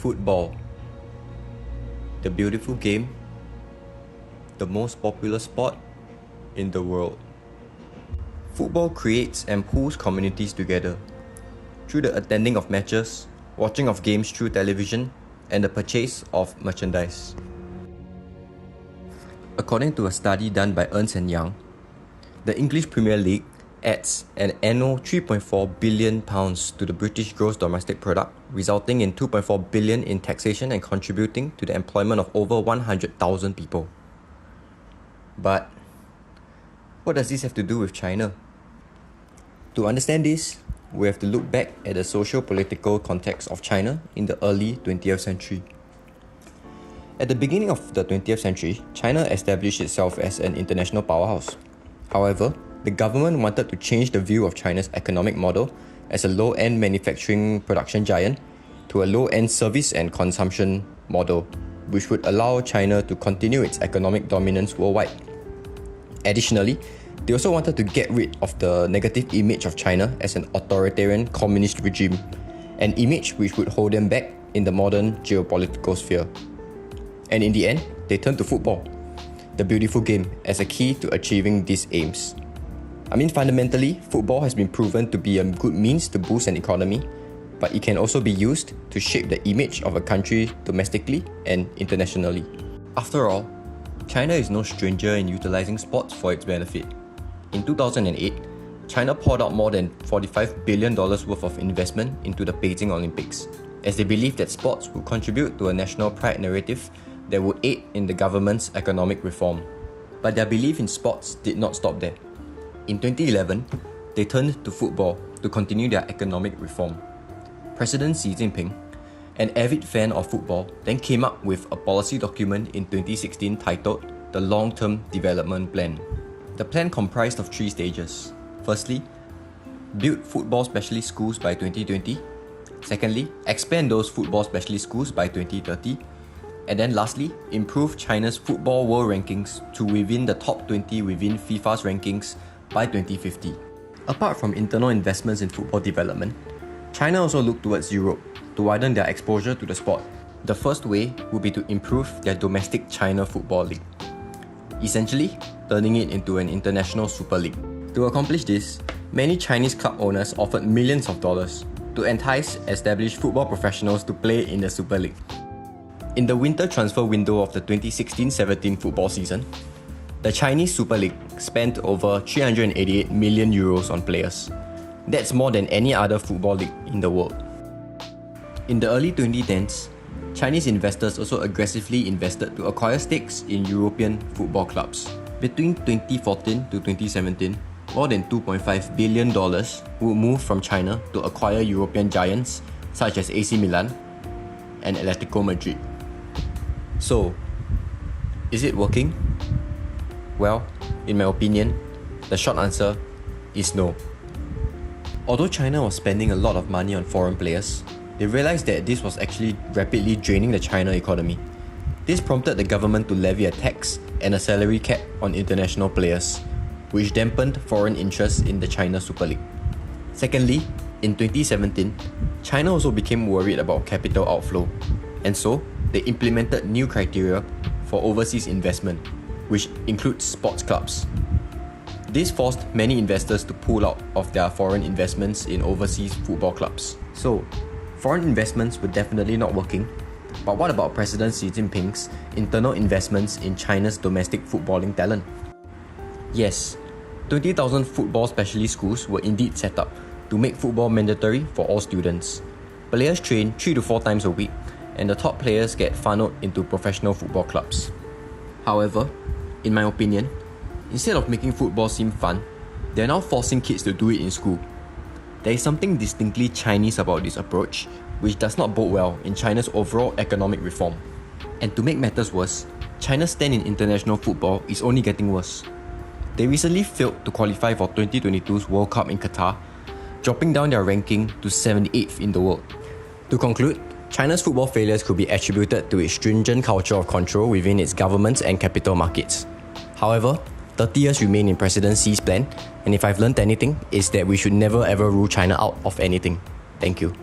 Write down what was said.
Football. The beautiful game. The most popular sport in the world. Football creates and pulls communities together through the attending of matches, watching of games through television, and the purchase of merchandise. According to a study done by Ernst & Young, the English Premier League adds an annual £3.4 billion to the British gross domestic product, resulting in £2.4 billion in taxation and contributing to the employment of over 100,000 people. But what does this have to do with China? To understand this, we have to look back at the socio-political context of China in the early 20th century. At the beginning of the 20th century, China established itself as an international powerhouse. However, the government wanted to change the view of China's economic model as a low-end manufacturing production giant to a low-end service and consumption model, which would allow China to continue its economic dominance worldwide. Additionally, they also wanted to get rid of the negative image of China as an authoritarian communist regime, an image which would hold them back in the modern geopolitical sphere. And in the end, they turned to football, the beautiful game, as a key to achieving these aims. Fundamentally, football has been proven to be a good means to boost an economy, but it can also be used to shape the image of a country domestically and internationally. After all, China is no stranger in utilizing sports for its benefit. In 2008, China poured out more than $45 billion worth of investment into the Beijing Olympics, as they believed that sports would contribute to a national pride narrative that would aid in the government's economic reform. But their belief in sports did not stop there. In 2011, they turned to football to continue their economic reform. President Xi Jinping, an avid fan of football, then came up with a policy document in 2016 titled the Long-Term Development Plan. The plan comprised of 3 stages. Firstly, build football specialist schools by 2020. Secondly, expand those football specialist schools by 2030. And then lastly, improve China's football world rankings to within the top 20 within FIFA's rankings by 2050. Apart from internal investments in football development, China also looked towards Europe to widen their exposure to the sport. The first way would be to improve their domestic China Football League, essentially turning it into an international super league. To accomplish this, many Chinese club owners offered millions of dollars to entice established football professionals to play in the Super League. In the winter transfer window of the 2016-17 football season, the Chinese Super League spent over €388 million on players. That's more than any other football league in the world. In the early 2010s, Chinese investors also aggressively invested to acquire stakes in European football clubs. Between 2014 to 2017, more than $2.5 billion would move from China to acquire European giants such as AC Milan and Atletico Madrid. So, is it working? Well, in my opinion, the short answer is no. Although China was spending a lot of money on foreign players, they realized that this was actually rapidly draining the China economy. This prompted the government to levy a tax and a salary cap on international players, which dampened foreign interest in the China Super League. Secondly, in 2017, China also became worried about capital outflow, and so they implemented new criteria for overseas investment, which includes sports clubs. This forced many investors to pull out of their foreign investments in overseas football clubs. So, foreign investments were definitely not working, but what about President Xi Jinping's internal investments in China's domestic footballing talent? Yes, 20,000 football specialist schools were indeed set up to make football mandatory for all students. Players train 3 to 4 times a week, and the top players get funneled into professional football clubs. However, in my opinion, instead of making football seem fun, they are now forcing kids to do it in school. There is something distinctly Chinese about this approach, which does not bode well in China's overall economic reform. And to make matters worse, China's stand in international football is only getting worse. They recently failed to qualify for 2022's World Cup in Qatar, dropping down their ranking to 78th in the world. To conclude, China's football failures could be attributed to its stringent culture of control within its governments and capital markets. However, 30 years remain in President Xi's plan, and if I've learned anything, it's that we should never ever rule China out of anything. Thank you.